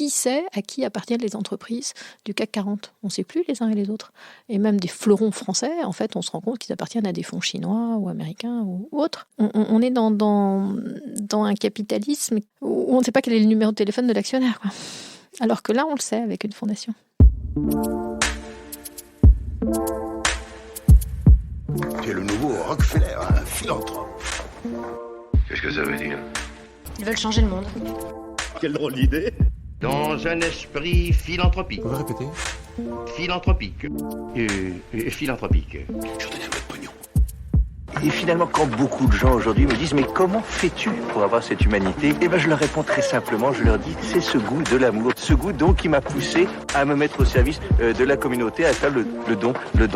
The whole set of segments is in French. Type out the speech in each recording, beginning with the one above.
qui sait à qui appartiennent les entreprises du CAC 40 ? On ne sait plus les uns et les autres. Et même des fleurons français, en fait, on se rend compte qu'ils appartiennent à des fonds chinois ou américains ou autres. On est dans un capitalisme où on ne sait pas quel est le numéro de téléphone de l'actionnaire, quoi. Alors que là, on le sait avec une fondation. C'est le nouveau Rockefeller, un philanthrope. Qu'est-ce que ça veut dire ? Ils veulent changer le monde. Quelle drôle d'idée. Dans un esprit philanthropique. Vous pouvez répéter ? Philanthropique. Philanthropique. Je donnais votre pognon. Et finalement, quand beaucoup de gens aujourd'hui me disent « Mais comment fais-tu pour avoir cette humanité ?» Eh bien, je leur réponds très simplement, je leur dis « C'est ce goût de l'amour. Ce goût, donc, qui m'a poussé à me mettre au service de la communauté, à faire le don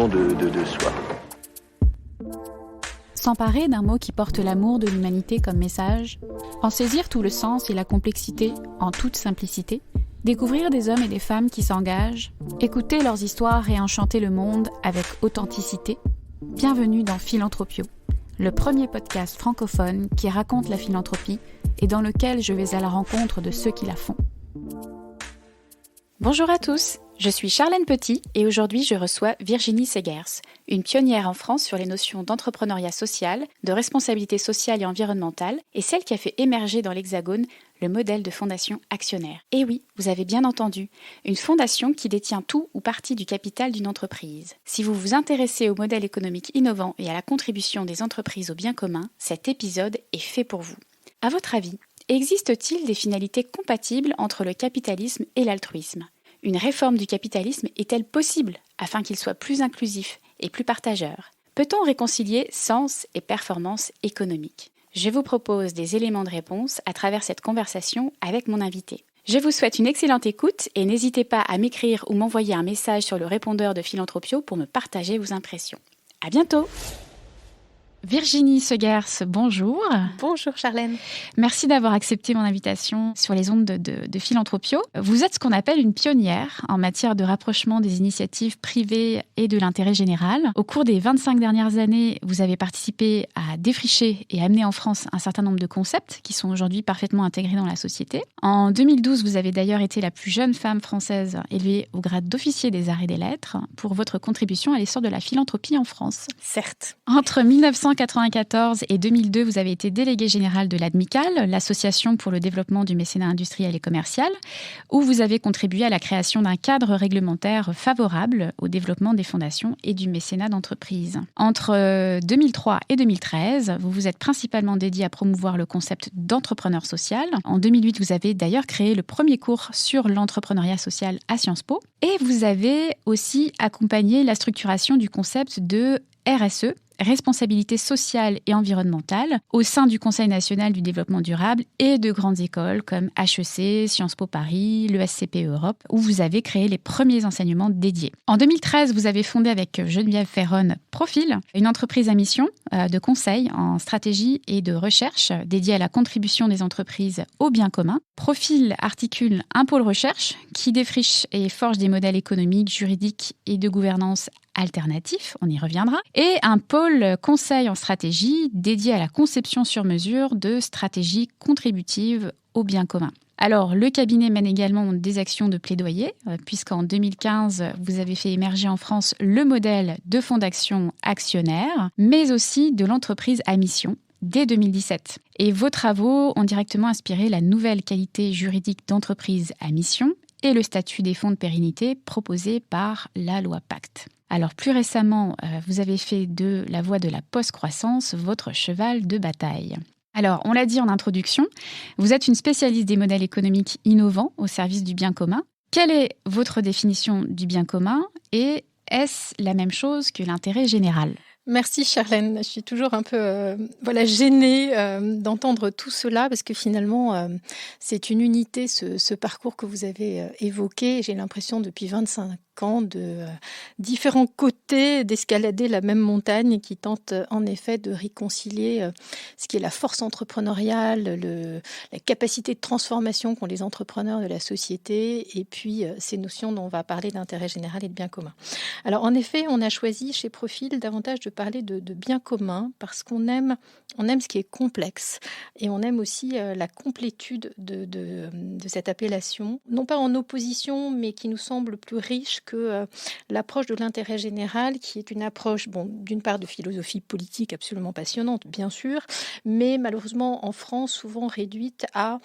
de soi. » S'emparer d'un mot qui porte l'amour de l'humanité comme message, en saisir tout le sens et la complexité en toute simplicité, découvrir des hommes et des femmes qui s'engagent, écouter leurs histoires et enchanter le monde avec authenticité. Bienvenue dans Philanthropio, le premier podcast francophone qui raconte la philanthropie et dans lequel je vais à la rencontre de ceux qui la font. Bonjour à tous, je suis Charlène Petit et aujourd'hui je reçois Virginie Segers, une pionnière en France sur les notions d'entrepreneuriat social, de responsabilité sociale et environnementale et celle qui a fait émerger dans l'Hexagone le modèle de fondation actionnaire. Et oui, vous avez bien entendu, une fondation qui détient tout ou partie du capital d'une entreprise. Si vous vous intéressez au modèle économique innovant et à la contribution des entreprises au bien commun, cet épisode est fait pour vous. À votre avis, existe-t-il des finalités compatibles entre le capitalisme et l'altruisme ? Une réforme du capitalisme est-elle possible afin qu'il soit plus inclusif et plus partageur ? Peut-on réconcilier sens et performance économique ? Je vous propose des éléments de réponse à travers cette conversation avec mon invité. Je vous souhaite une excellente écoute et n'hésitez pas à m'écrire ou m'envoyer un message sur le répondeur de Philanthropio pour me partager vos impressions. À bientôt! Virginie Segers, bonjour. Bonjour Charlène. Merci d'avoir accepté mon invitation sur les ondes de Philanthropio. Vous êtes ce qu'on appelle une pionnière en matière de rapprochement des initiatives privées et de l'intérêt général. Au cours des 25 dernières années, vous avez participé à défricher et amener en France un certain nombre de concepts qui sont aujourd'hui parfaitement intégrés dans la société. En 2012, vous avez d'ailleurs été la plus jeune femme française élevée au grade d'officier des arts et des lettres pour votre contribution à l'essor de la philanthropie en France. Certes. Entre 1994 et 2002, vous avez été déléguée générale de l'ADMICAL, l'Association pour le développement du mécénat industriel et commercial, où vous avez contribué à la création d'un cadre réglementaire favorable au développement des fondations et du mécénat d'entreprise. Entre 2003 et 2013, vous vous êtes principalement dédiée à promouvoir le concept d'entrepreneur social. En 2008, vous avez d'ailleurs créé le premier cours sur l'entrepreneuriat social à Sciences Po. Et vous avez aussi accompagné la structuration du concept de RSE, responsabilité sociale et environnementale, au sein du Conseil national du développement durable et de grandes écoles comme HEC, Sciences Po Paris, l'ESCP Europe, où vous avez créé les premiers enseignements dédiés. En 2013, vous avez fondé avec Geneviève Ferron Profil, une entreprise à mission de conseil en stratégie et de recherche dédiée à la contribution des entreprises au bien commun. Profil articule un pôle recherche qui défriche et forge des modèles économiques, juridiques et de gouvernance alternatifs, on y reviendra, et un pôle conseil en stratégie dédié à la conception sur mesure de stratégies contributives au bien commun. Alors, le cabinet mène également des actions de plaidoyer, puisqu'en 2015, vous avez fait émerger en France le modèle de fonds d'action actionnaire, mais aussi de l'entreprise à mission, dès 2017. Et vos travaux ont directement inspiré la nouvelle qualité juridique d'entreprise à mission et le statut des fonds de pérennité proposé par la loi Pacte. Alors plus récemment, vous avez fait de la voie de la post-croissance votre cheval de bataille. Alors, on l'a dit en introduction, vous êtes une spécialiste des modèles économiques innovants au service du bien commun. Quelle est votre définition du bien commun et est-ce la même chose que l'intérêt général ? Merci Charlène, je suis toujours un peu gênée d'entendre tout cela parce que finalement c'est une unité ce parcours que vous avez évoqué, j'ai l'impression depuis 25 camps de différents côtés d'escalader la même montagne qui tentent en effet de réconcilier ce qui est la force entrepreneuriale, la capacité de transformation qu'ont les entrepreneurs de la société et puis ces notions dont on va parler d'intérêt général et de bien commun. Alors en effet, on a choisi chez Profil davantage de parler de bien commun parce qu'on aime ce qui est complexe et on aime aussi la complétude de cette appellation, non pas en opposition mais qui nous semble plus riche que l'approche de l'intérêt général qui est une approche, d'une part de philosophie politique absolument passionnante, bien sûr, mais malheureusement en France souvent réduite à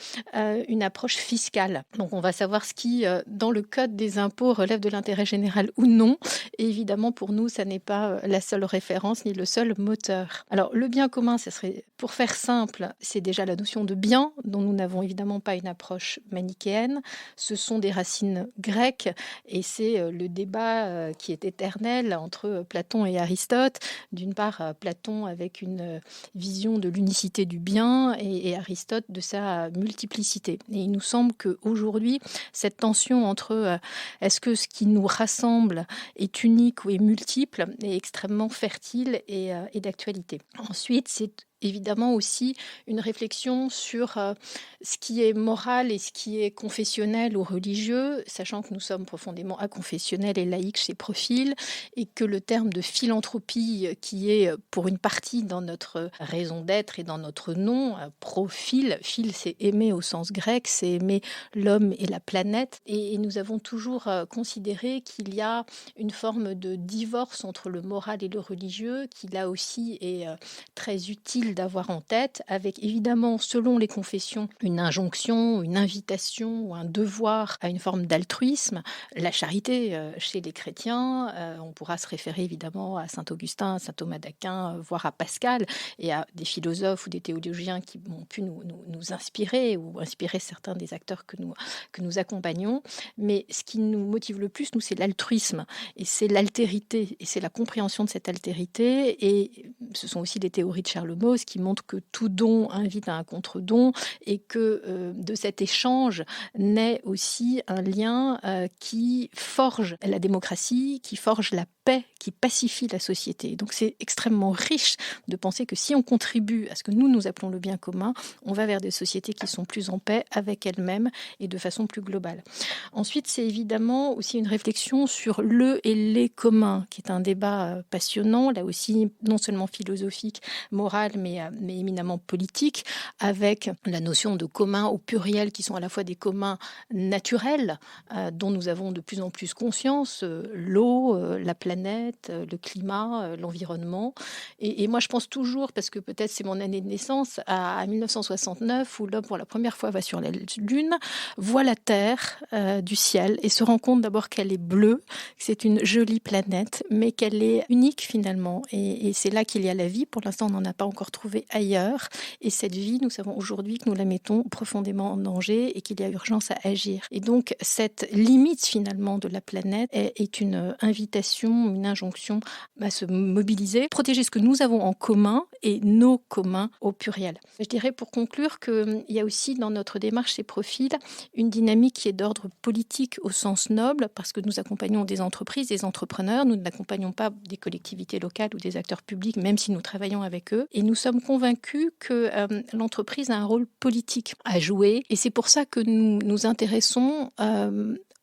une approche fiscale. Donc on va savoir ce qui, dans le code des impôts, relève de l'intérêt général ou non. Et évidemment, pour nous, ça n'est pas la seule référence ni le seul moteur. Alors le bien commun, ça serait, pour faire simple, c'est déjà la notion de bien, dont nous n'avons évidemment pas une approche manichéenne. Ce sont des racines grecques et c'est le débat qui est éternel entre Platon et Aristote. D'une part, Platon avec une vision de l'unicité du bien et Aristote de sa multiplicité. Et il nous semble qu'aujourd'hui, cette tension entre est-ce que ce qui nous rassemble est unique ou est multiple est extrêmement fertile et d'actualité. Ensuite, c'est évidemment aussi une réflexion sur ce qui est moral et ce qui est confessionnel ou religieux, sachant que nous sommes profondément aconfessionnels et laïques chez Profil, et que le terme de philanthropie, qui est pour une partie dans notre raison d'être et dans notre nom, profil, phil c'est aimer au sens grec, c'est aimer l'homme et la planète, et nous avons toujours considéré qu'il y a une forme de divorce entre le moral et le religieux, qui là aussi est très utile d'avoir en tête, avec évidemment, selon les confessions, une injonction, une invitation ou un devoir à une forme d'altruisme. La charité, chez les chrétiens, on pourra se référer évidemment à saint Augustin, à saint Thomas d'Aquin, voire à Pascal, et à des philosophes ou des théologiens qui ont pu nous inspirer ou inspirer certains des acteurs que nous accompagnons. Mais ce qui nous motive le plus, nous, c'est l'altruisme, et c'est l'altérité, et c'est la compréhension de cette altérité, et ce sont aussi des théories de Charles Mauss qui montre que tout don invite à un contre-don et que de cet échange naît aussi un lien qui forge la démocratie, qui forge la paix, qui pacifie la société. Donc c'est extrêmement riche de penser que si on contribue à ce que nous appelons le bien commun, on va vers des sociétés qui sont plus en paix avec elles-mêmes et de façon plus globale. Ensuite, c'est évidemment aussi une réflexion sur le et les communs, qui est un débat passionnant, là aussi non seulement philosophique, moral, mais éminemment politique, avec la notion de commun au pluriel, qui sont à la fois des communs naturels, dont nous avons de plus en plus conscience, l'eau, la planète, le climat, l'environnement. Et moi, je pense toujours, parce que peut-être c'est mon année de naissance, à 1969, où l'homme, pour la première fois, va sur la Lune, voit la Terre du ciel et se rend compte d'abord qu'elle est bleue, que c'est une jolie planète, mais qu'elle est unique finalement. Et c'est là qu'il y a la vie. Pour l'instant, on n'en a pas encore trouvé ailleurs. Et cette vie, nous savons aujourd'hui que nous la mettons profondément en danger et qu'il y a urgence à agir. Et donc, cette limite finalement de la planète est une invitation, une injonction à se mobiliser, protéger ce que nous avons en commun et nos communs au pluriel. Je dirais pour conclure qu'il y a aussi dans notre démarche chez Profil une dynamique qui est d'ordre politique au sens noble, parce que nous accompagnons des entreprises, des entrepreneurs, nous n'accompagnons pas des collectivités locales ou des acteurs publics, même si nous travaillons avec eux. Et nous sommes convaincus que l'entreprise a un rôle politique à jouer. Et c'est pour ça que nous nous intéressons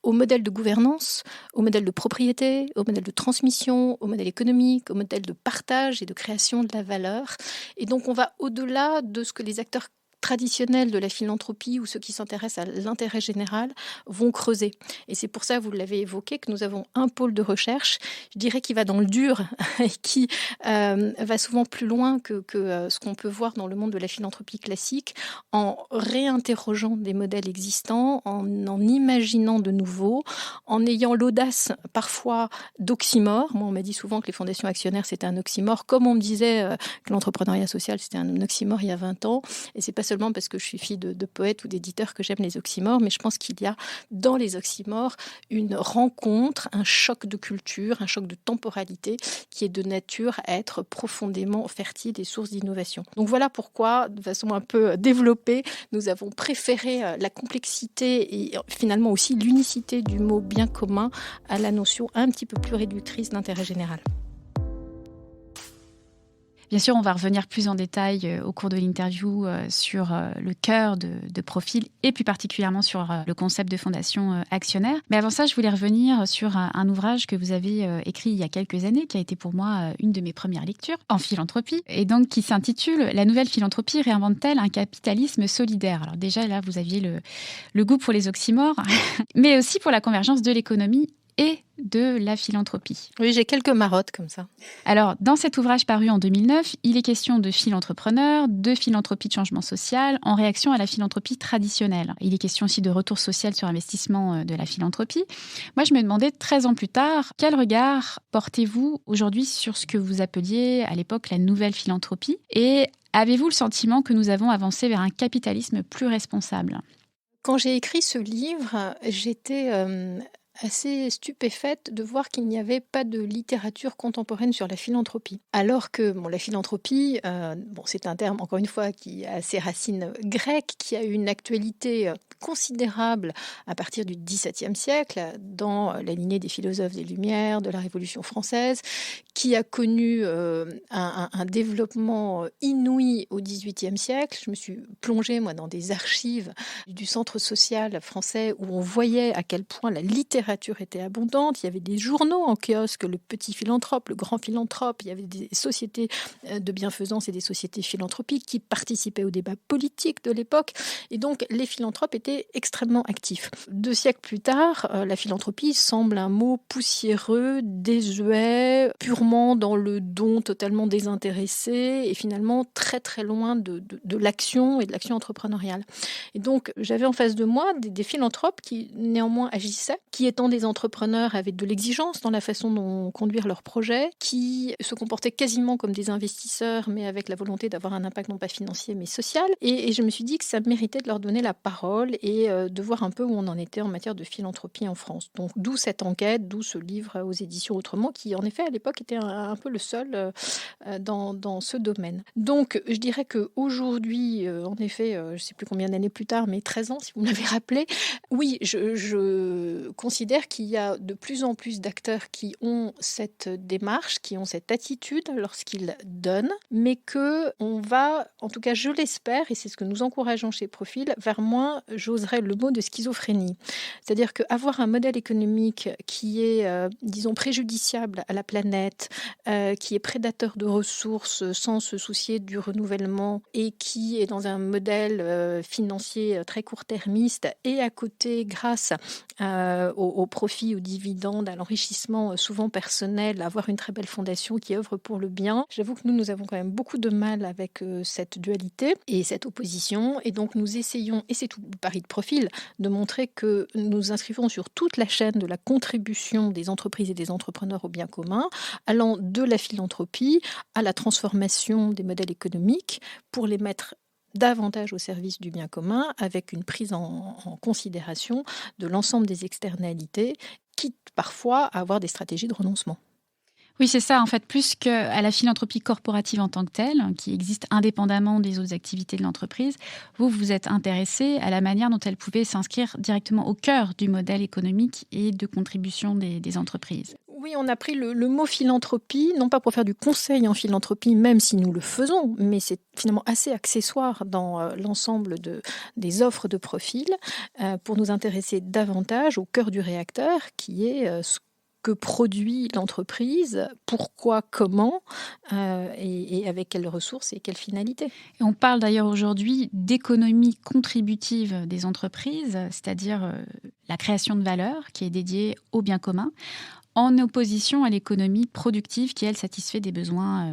au modèle de gouvernance, au modèle de propriété, au modèle de transmission, au modèle économique, au modèle de partage et de création de la valeur. Et donc on va au-delà de ce que les acteurs traditionnels de la philanthropie ou ceux qui s'intéressent à l'intérêt général vont creuser. Et c'est pour ça, vous l'avez évoqué, que nous avons un pôle de recherche, je dirais, qui va dans le dur et qui va souvent plus loin que ce qu'on peut voir dans le monde de la philanthropie classique, en réinterrogeant des modèles existants, en imaginant de nouveaux, en ayant l'audace parfois d'oxymore. Moi, on m'a dit souvent que les fondations actionnaires, c'était un oxymore, comme on me disait que l'entrepreneuriat social, c'était un oxymore il y a 20 ans. Et c'est parce seulement parce que je suis fille de poète ou d'éditeur que j'aime les oxymores, mais je pense qu'il y a dans les oxymores une rencontre, un choc de culture, un choc de temporalité qui est de nature à être profondément fertile et source d'innovation. Donc voilà pourquoi, de façon un peu développée, nous avons préféré la complexité et finalement aussi l'unicité du mot bien commun à la notion un petit peu plus réductrice d'intérêt général. Bien sûr, on va revenir plus en détail au cours de l'interview sur le cœur de Profil et plus particulièrement sur le concept de fondation actionnaire. Mais avant ça, je voulais revenir sur un ouvrage que vous avez écrit il y a quelques années, qui a été pour moi une de mes premières lectures en philanthropie, et donc qui s'intitule « La nouvelle philanthropie réinvente-t-elle un capitalisme solidaire ?» Alors déjà, là, vous aviez le goût pour les oxymores, mais aussi pour la convergence de l'économie et de la philanthropie. Oui, j'ai quelques marottes comme ça. Alors, dans cet ouvrage paru en 2009, il est question de philantrepreneurs, de philanthropie de changement social, en réaction à la philanthropie traditionnelle. Il est question aussi de retour social sur investissement de la philanthropie. Moi, je me demandais, 13 ans plus tard, quel regard portez-vous aujourd'hui sur ce que vous appeliez à l'époque la nouvelle philanthropie ? Et avez-vous le sentiment que nous avons avancé vers un capitalisme plus responsable ? Quand j'ai écrit ce livre, j'étais assez stupéfaite de voir qu'il n'y avait pas de littérature contemporaine sur la philanthropie. Alors que la philanthropie, c'est un terme, encore une fois, qui a ses racines grecques, qui a eu une actualité considérable à partir du XVIIe siècle, dans la lignée des philosophes des Lumières, de la Révolution française, qui a connu un développement inouï au XVIIIe siècle. Je me suis plongée, moi, dans des archives du Centre social français où on voyait à quel point la littérature était abondante. Il y avait des journaux en kiosque, le petit philanthrope, le grand philanthrope. Il y avait des sociétés de bienfaisance et des sociétés philanthropiques qui participaient au débat politique de l'époque. Et donc, les philanthropes étaient extrêmement actifs. 2 siècles plus tard, la philanthropie semble un mot poussiéreux, désuet, purement dans le don, totalement désintéressé et finalement très très loin de l'action et de l'action entrepreneuriale. Et donc, j'avais en face de moi des philanthropes qui néanmoins agissaient, qui étant des entrepreneurs avaient de l'exigence dans la façon dont conduire leurs projets, qui se comportaient quasiment comme des investisseurs, mais avec la volonté d'avoir un impact non pas financier, mais social. Et je me suis dit que ça méritait de leur donner la parole et de voir un peu où on en était en matière de philanthropie en France. Donc, d'où cette enquête, d'où ce livre aux éditions Autrement, qui en effet à l'époque était un peu le seul dans ce domaine. Donc, je dirais qu'aujourd'hui, en effet, je ne sais plus combien d'années plus tard, mais 13 ans si vous me l'avez rappelé, oui, je considère qu'il y a de plus en plus d'acteurs qui ont cette démarche, qui ont cette attitude lorsqu'ils donnent, mais qu'on va, en tout cas je l'espère, et c'est ce que nous encourageons chez Profil, vers moins, j'oserais le mot de schizophrénie. C'est-à-dire qu'avoir un modèle économique qui est, disons, préjudiciable à la planète, qui est prédateur de ressources sans se soucier du renouvellement et qui est dans un modèle financier très court-termiste et à côté, grâce au profit, aux dividendes, à l'enrichissement souvent personnel, avoir une très belle fondation qui œuvre pour le bien. J'avoue que nous avons quand même beaucoup de mal avec cette dualité et cette opposition. Et donc nous essayons, et c'est tout le pari de Profil, de montrer que nous inscrivons sur toute la chaîne de la contribution des entreprises et des entrepreneurs au bien commun, allant de la philanthropie à la transformation des modèles économiques pour les mettre davantage au service du bien commun, avec une prise en considération de l'ensemble des externalités, quitte parfois à avoir des stratégies de renoncement. Oui, c'est ça, en fait, plus qu'à la philanthropie corporative en tant que telle, qui existe indépendamment des autres activités de l'entreprise, vous vous êtes intéressé à la manière dont elle pouvait s'inscrire directement au cœur du modèle économique et de contribution des entreprises. Oui, on a pris le mot philanthropie, non pas pour faire du conseil en philanthropie, même si nous le faisons, mais c'est finalement assez accessoire dans l'ensemble des offres de Profil, pour nous intéresser davantage au cœur du réacteur, qui est ce que produit l'entreprise, pourquoi, comment, et avec quelles ressources et quelles finalités. Et on parle d'ailleurs aujourd'hui d'économie contributive des entreprises, c'est-à-dire la création de valeur qui est dédiée au bien commun, en opposition à l'économie productive qui, elle, satisfait des besoins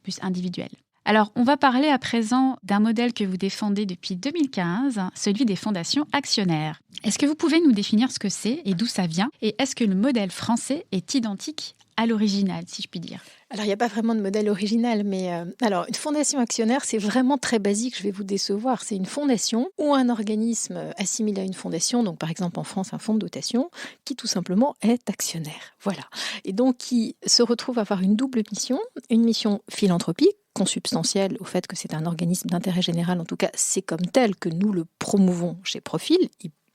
plus individuels. Alors, on va parler à présent d'un modèle que vous défendez depuis 2015, celui des fondations actionnaires. Est-ce que vous pouvez nous définir ce que c'est et d'où ça vient ? Et est-ce que le modèle français est identique à l'original, si je puis dire? Alors, il n'y a pas vraiment de modèle original, mais alors, une fondation actionnaire, c'est vraiment très basique, je vais vous décevoir. C'est une fondation ou un organisme assimilé à une fondation, donc par exemple en France, un fonds de dotation, qui tout simplement est actionnaire. Voilà. Et donc, qui se retrouve à avoir une double mission, une mission philanthropique, consubstantielle au fait que c'est un organisme d'intérêt général, en tout cas, c'est comme tel que nous le promouvons chez Profil.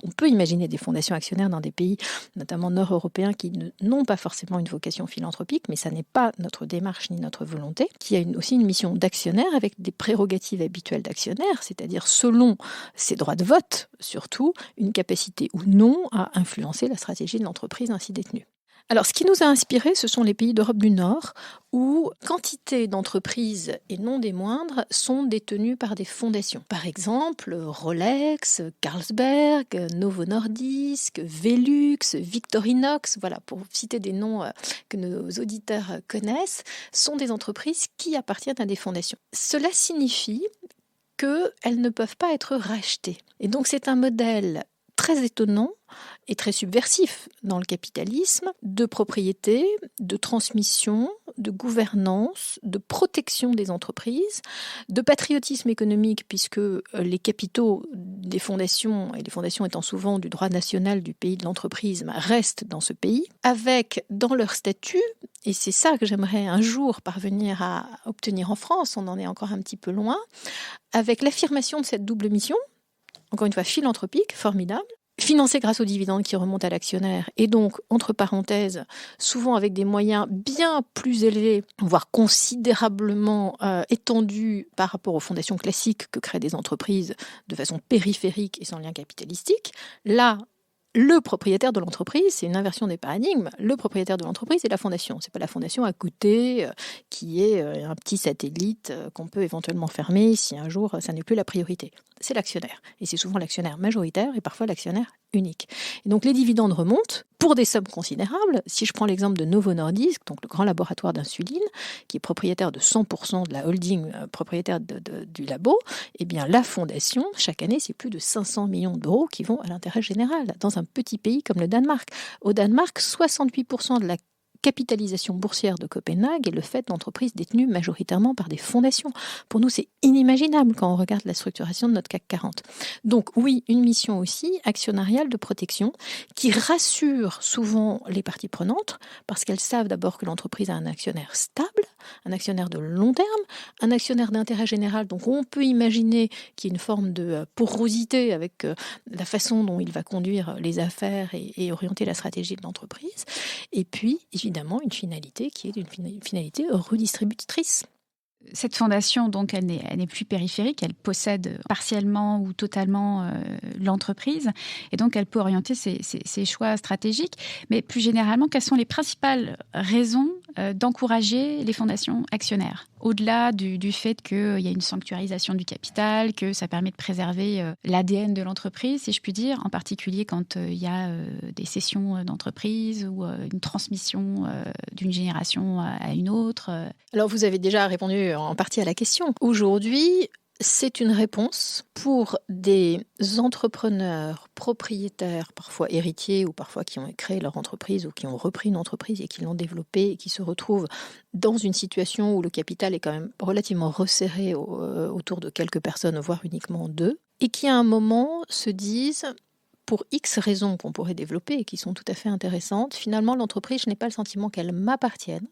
On peut imaginer des fondations actionnaires dans des pays, notamment nord-européens, qui n'ont pas forcément une vocation philanthropique, mais ça n'est pas notre démarche ni notre volonté, qui a aussi une mission d'actionnaire avec des prérogatives habituelles d'actionnaire, c'est-à-dire selon ses droits de vote, surtout, une capacité ou non à influencer la stratégie de l'entreprise ainsi détenue. Alors, ce qui nous a inspiré, ce sont les pays d'Europe du Nord, où quantité d'entreprises, et non des moindres, sont détenues par des fondations. Par exemple, Rolex, Carlsberg, Novo Nordisk, Velux, Victorinox, voilà, pour citer des noms que nos auditeurs connaissent, sont des entreprises qui appartiennent à des fondations. Cela signifie qu'elles ne peuvent pas être rachetées. Et donc, c'est un modèle très étonnant et très subversif dans le capitalisme, de propriété, de transmission, de gouvernance, de protection des entreprises, de patriotisme économique, puisque les capitaux des fondations, et les fondations étant souvent du droit national du pays de l'entreprise, restent dans ce pays, avec dans leur statut, et c'est ça que j'aimerais un jour parvenir à obtenir en France, on en est encore un petit peu loin, avec l'affirmation de cette double mission, encore une fois philanthropique, formidable, financé grâce aux dividendes qui remontent à l'actionnaire, et donc, entre parenthèses, souvent avec des moyens bien plus élevés, voire considérablement étendus par rapport aux fondations classiques que créent des entreprises de façon périphérique et sans lien capitalistique. Là, le propriétaire de l'entreprise, c'est une inversion des paradigmes, le propriétaire de l'entreprise est la fondation. C'est pas la fondation à côté qui est un petit satellite qu'on peut éventuellement fermer si un jour ça n'est plus la priorité. C'est l'actionnaire. Et c'est souvent l'actionnaire majoritaire et parfois l'actionnaire unique. Et donc les dividendes remontent pour des sommes considérables. Si je prends l'exemple de Novo Nordisk, donc le grand laboratoire d'insuline, qui est propriétaire de 100% de la holding propriétaire du labo, eh bien la fondation, chaque année, c'est plus de 500 millions d'euros qui vont à l'intérêt général, dans un petit pays comme le Danemark. Au Danemark, 68% de la capitalisation boursière de Copenhague est le fait d'entreprises détenues majoritairement par des fondations. Pour nous, c'est inimaginable quand on regarde la structuration de notre CAC 40. Donc oui, une mission aussi actionnariale de protection qui rassure souvent les parties prenantes parce qu'elles savent d'abord que l'entreprise a un actionnaire stable, un actionnaire de long terme, un actionnaire d'intérêt général. Donc on peut imaginer qu'il y ait une forme de porosité avec la façon dont il va conduire les affaires et orienter la stratégie de l'entreprise. Et puis, évidemment, une finalité qui est une finalité redistributrice. Cette fondation, donc, elle n'est plus périphérique, elle possède partiellement ou totalement l'entreprise, et donc elle peut orienter ses choix stratégiques. Mais plus généralement, quelles sont les principales raisons d'encourager les fondations actionnaires ? Au-delà du fait qu'il y a une sanctuarisation du capital, que ça permet de préserver l'ADN de l'entreprise, si je puis dire, en particulier quand il y a des cessions d'entreprise ou une transmission d'une génération à une autre. Alors, vous avez déjà répondu en partie à la question. Aujourd'hui, c'est une réponse pour des entrepreneurs, propriétaires, parfois héritiers ou parfois qui ont créé leur entreprise ou qui ont repris une entreprise et qui l'ont développée et qui se retrouvent dans une situation où le capital est quand même relativement resserré autour de quelques personnes, voire uniquement 2, et qui à un moment se disent, pour X raisons qu'on pourrait développer et qui sont tout à fait intéressantes, finalement l'entreprise, je n'ai pas le sentiment qu'elle m'appartienne,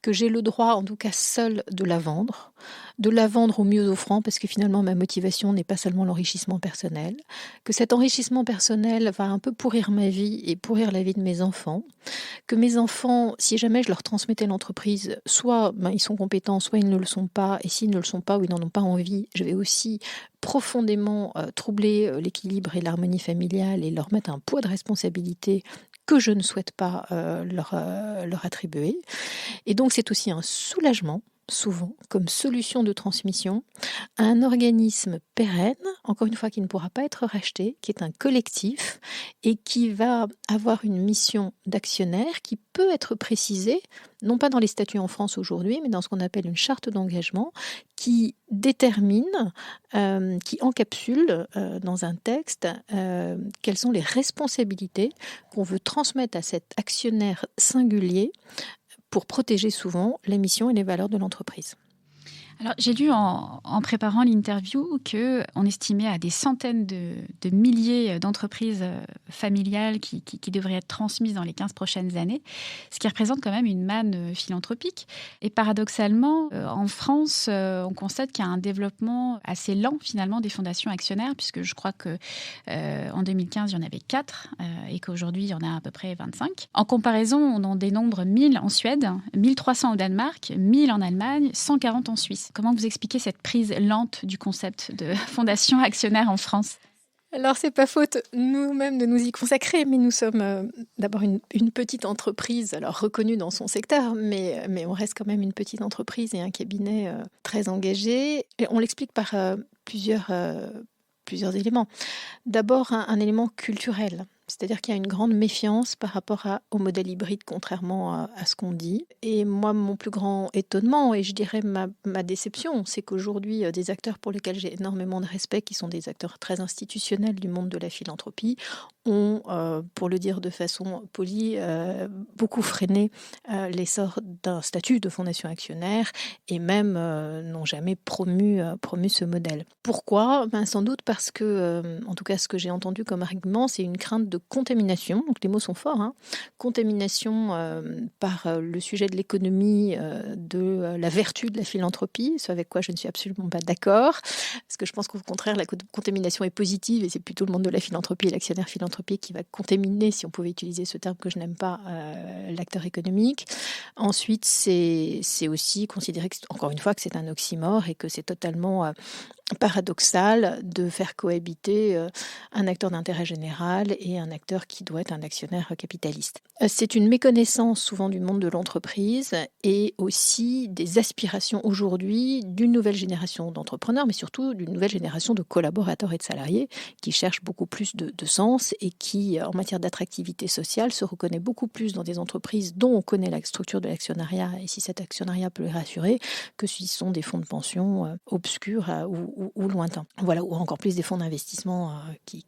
que j'ai le droit, en tout cas seul, de la vendre au mieux offrant, parce que finalement ma motivation n'est pas seulement l'enrichissement personnel, que cet enrichissement personnel va un peu pourrir ma vie et pourrir la vie de mes enfants, que mes enfants, si jamais je leur transmettais l'entreprise, soit ils sont compétents, soit ils ne le sont pas, et s'ils ne le sont pas ou ils n'en ont pas envie, je vais aussi profondément troubler l'équilibre et l'harmonie familiale et leur mettre un poids de responsabilité que je ne souhaite pas leur attribuer. Et donc c'est aussi un soulagement, souvent, comme solution de transmission, à un organisme pérenne, encore une fois qui ne pourra pas être racheté, qui est un collectif et qui va avoir une mission d'actionnaire qui peut être précisée, non pas dans les statuts en France aujourd'hui, mais dans ce qu'on appelle une charte d'engagement qui détermine, qui encapsule dans un texte quelles sont les responsabilités qu'on veut transmettre à cet actionnaire singulier pour protéger souvent les missions et les valeurs de l'entreprise. Alors, j'ai lu en préparant l'interview qu'on estimait à des centaines de milliers d'entreprises familiales qui devraient être transmises dans les 15 prochaines années, ce qui représente quand même une manne philanthropique. Et paradoxalement, en France, on constate qu'il y a un développement assez lent finalement des fondations actionnaires, puisque je crois qu'en 2015, il y en avait 4 et qu'aujourd'hui, il y en a à peu près 25. En comparaison, on en dénombre 1000 en Suède, 1300 au Danemark, 1000 en Allemagne, 140 en Suisse. Comment vous expliquez cette prise lente du concept de fondation actionnaire en France ? Alors, c'est pas faute nous-mêmes de nous y consacrer, mais nous sommes d'abord une petite entreprise, alors reconnue dans son secteur, mais on reste quand même une petite entreprise et un cabinet très engagé. Et on l'explique par plusieurs éléments. D'abord, un élément culturel. C'est-à-dire qu'il y a une grande méfiance par rapport au modèle hybride, contrairement à ce qu'on dit. Et moi, mon plus grand étonnement, et je dirais ma déception, c'est qu'aujourd'hui, des acteurs pour lesquels j'ai énormément de respect, qui sont des acteurs très institutionnels du monde de la philanthropie, ont, pour le dire de façon polie, beaucoup freiné l'essor d'un statut de fondation actionnaire et même n'ont jamais promu ce modèle. Pourquoi ? Sans doute parce que, en tout cas, ce que j'ai entendu comme argument, c'est une crainte de contamination, donc les mots sont forts, hein. Contamination par le sujet de l'économie, de la vertu de la philanthropie, ce avec quoi je ne suis absolument pas d'accord, parce que je pense qu'au contraire, la contamination est positive et c'est plutôt le monde de la philanthropie et l'actionnaire philanthropique qui va contaminer, si on pouvait utiliser ce terme que je n'aime pas, l'acteur économique. Ensuite, c'est aussi considérer, encore une fois, que c'est un oxymore et que c'est totalement paradoxal de faire cohabiter un acteur d'intérêt général et un acteur qui doit être un actionnaire capitaliste. C'est une méconnaissance souvent du monde de l'entreprise et aussi des aspirations aujourd'hui d'une nouvelle génération d'entrepreneurs, mais surtout d'une nouvelle génération de collaborateurs et de salariés qui cherchent beaucoup plus de sens et qui, en matière d'attractivité sociale, se reconnaît beaucoup plus dans des entreprises dont on connaît la structure de l'actionnariat et si cet actionnariat peut les rassurer que si ce sont des fonds de pension obscurs ou lointains. Voilà, ou encore plus des fonds d'investissement qui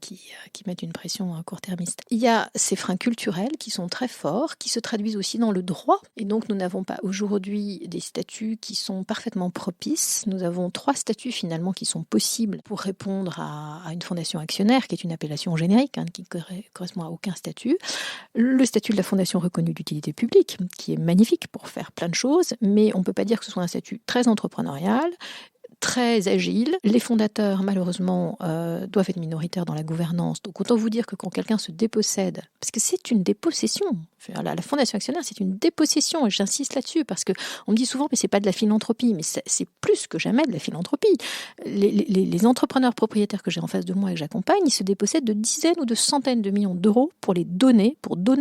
mettent une pression court-termiste. Il y a ces freins culturels qui sont très forts, qui se traduisent aussi dans le droit. Et donc, nous n'avons pas aujourd'hui des statuts qui sont parfaitement propices. Nous avons 3 statuts finalement qui sont possibles pour répondre à une fondation actionnaire, qui est une appellation générique, qui ne correspond à aucun statut. Le statut de la fondation reconnue d'utilité publique, qui est magnifique pour faire plein de choses, mais on ne peut pas dire que ce soit un statut très entrepreneurial, très agile. Les fondateurs, malheureusement, doivent être minoritaires dans la gouvernance. Donc, autant vous dire que quand quelqu'un se dépossède, parce que c'est une dépossession, la fondation actionnaire, c'est une dépossession, et j'insiste là-dessus, parce qu'on me dit souvent, mais c'est pas de la philanthropie, mais c'est plus que jamais de la philanthropie. Les entrepreneurs propriétaires que j'ai en face de moi et que j'accompagne, ils se dépossèdent de dizaines ou de centaines de millions d'euros pour donner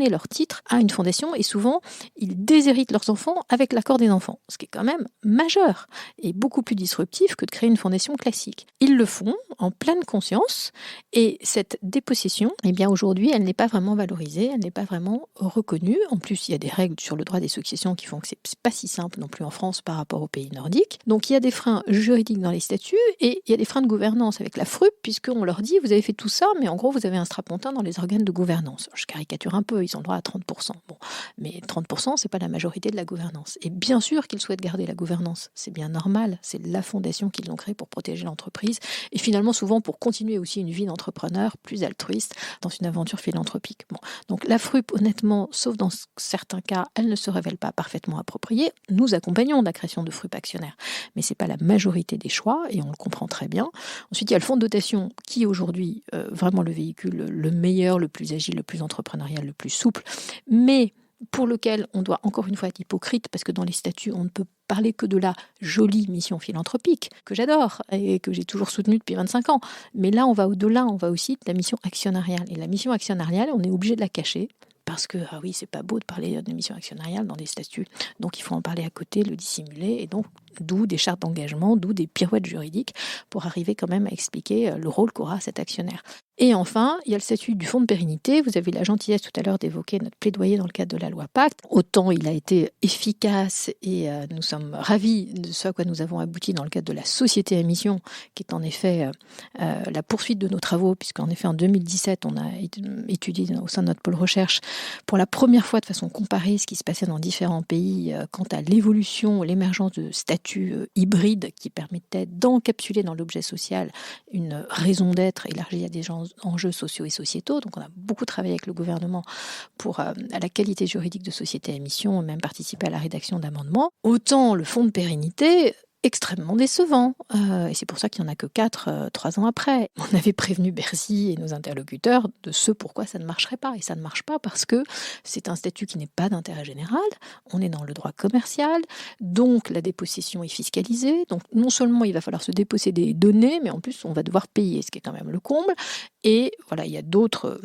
leurs titres à une fondation, et souvent, ils déshéritent leurs enfants avec l'accord des enfants, ce qui est quand même majeur, et beaucoup plus disruptif que de créer une fondation classique. Ils le font en pleine conscience et cette dépossession, eh bien aujourd'hui, elle n'est pas vraiment valorisée, elle n'est pas vraiment reconnue. En plus, il y a des règles sur le droit des successions qui font que c'est pas si simple non plus en France par rapport aux pays nordiques. Donc il y a des freins juridiques dans les statuts et il y a des freins de gouvernance avec la FRUP puisqu'on leur dit vous avez fait tout ça, mais en gros vous avez un strapontin dans les organes de gouvernance. Je caricature un peu, ils ont le droit à 30%. Bon, mais 30%, c'est pas la majorité de la gouvernance. Et bien sûr qu'ils souhaitent garder la gouvernance, c'est bien normal, c'est la fondation qu'ils ont créée pour protéger l'entreprise et finalement souvent pour continuer aussi une vie d'entrepreneur plus altruiste dans une aventure philanthropique. Bon. Donc la FRUP, honnêtement, sauf dans certains cas, elle ne se révèle pas parfaitement appropriée. Nous accompagnons la création de FRUP actionnaires, mais c'est pas la majorité des choix et on le comprend très bien. Ensuite, il y a le fonds de dotation qui est aujourd'hui vraiment le véhicule le meilleur, le plus agile, le plus entrepreneurial, le plus souple, mais pour lequel on doit encore une fois être hypocrite parce que dans les statuts, on ne peut parler que de la jolie mission philanthropique que j'adore et que j'ai toujours soutenue depuis 25 ans. Mais là, on va au-delà, on va aussi de la mission actionnariale. Et la mission actionnariale, on est obligé de la cacher parce que, ah oui, c'est pas beau de parler de mission actionnariale dans des statuts. Donc, il faut en parler à côté, le dissimuler. Et donc, D'où des chartes d'engagement, d'où des pirouettes juridiques pour arriver quand même à expliquer le rôle qu'aura cet actionnaire. Et enfin, il y a le statut du fonds de pérennité. Vous avez la gentillesse tout à l'heure d'évoquer notre plaidoyer dans le cadre de la loi Pacte. Autant il a été efficace et nous sommes ravis de ce à quoi nous avons abouti dans le cadre de la société à mission, qui est en effet la poursuite de nos travaux, puisqu'en effet en 2017, on a étudié au sein de notre pôle recherche pour la première fois de façon comparée ce qui se passait dans différents pays quant à l'évolution, l'émergence de statuts hybrides qui permettaient d'encapsuler dans l'objet social une raison d'être élargie à des enjeux sociaux et sociétaux. Donc on a beaucoup travaillé avec le gouvernement pour à la qualité juridique de société à mission, même participer à la rédaction d'amendements. Autant le fonds de pérennité, extrêmement décevant. Et c'est pour ça qu'il n'y en a que 4, 3 ans après. On avait prévenu Bercy et nos interlocuteurs de ce pourquoi ça ne marcherait pas. Et ça ne marche pas parce que c'est un statut qui n'est pas d'intérêt général. On est dans le droit commercial. Donc la dépossession est fiscalisée. Donc non seulement il va falloir se déposséder et donner, mais en plus on va devoir payer, ce qui est quand même le comble. Et voilà, il y a d'autres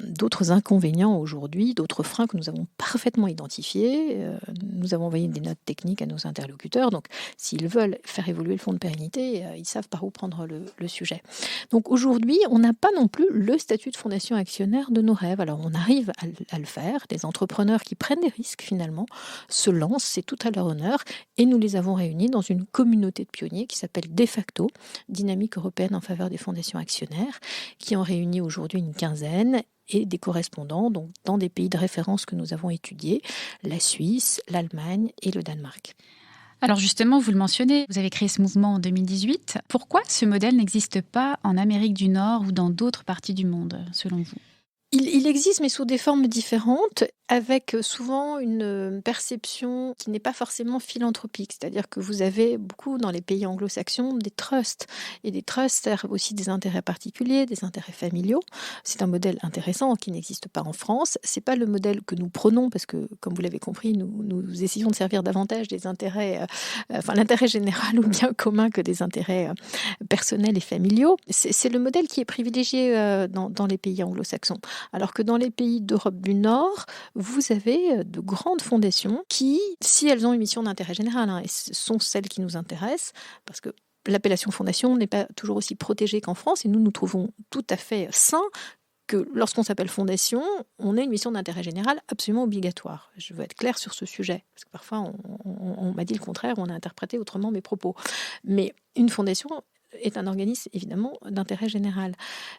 inconvénients aujourd'hui, d'autres freins que nous avons parfaitement identifiés. Nous avons envoyé des notes techniques à nos interlocuteurs. Donc s'ils veulent faire évoluer le fonds de pérennité, ils savent par où prendre le sujet. Donc aujourd'hui, on n'a pas non plus le statut de fondation actionnaire de nos rêves. Alors on arrive à le faire. Des entrepreneurs qui prennent des risques finalement se lancent, c'est tout à leur honneur. Et nous les avons réunis dans une communauté de pionniers qui s'appelle De facto, Dynamique européenne en faveur des fondations actionnaires, qui en réunit aujourd'hui une quinzaine et des correspondants donc dans des pays de référence que nous avons étudiés, la Suisse, l'Allemagne et le Danemark. Alors justement, vous le mentionnez, vous avez créé ce mouvement en 2018. Pourquoi ce modèle n'existe pas en Amérique du Nord ou dans d'autres parties du monde, selon vous ? Il existe, mais sous des formes différentes, avec souvent une perception qui n'est pas forcément philanthropique. C'est-à-dire que vous avez beaucoup dans les pays anglo-saxons des trusts. Et des trusts servent aussi des intérêts particuliers, des intérêts familiaux. C'est un modèle intéressant qui n'existe pas en France. C'est pas le modèle que nous prônons parce que, comme vous l'avez compris, nous essayons de servir davantage des intérêts, l'intérêt général ou le bien commun que des intérêts personnels et familiaux. C'est le modèle qui est privilégié dans les pays anglo-saxons. Alors que dans les pays d'Europe du Nord, vous avez de grandes fondations qui, si elles ont une mission d'intérêt général, et ce sont celles qui nous intéressent, parce que l'appellation fondation n'est pas toujours aussi protégée qu'en France, et nous trouvons tout à fait sain que lorsqu'on s'appelle fondation, on ait une mission d'intérêt général absolument obligatoire. Je veux être claire sur ce sujet, parce que parfois on m'a dit le contraire, on a interprété autrement mes propos. Mais une fondation est un organisme évidemment d'intérêt général.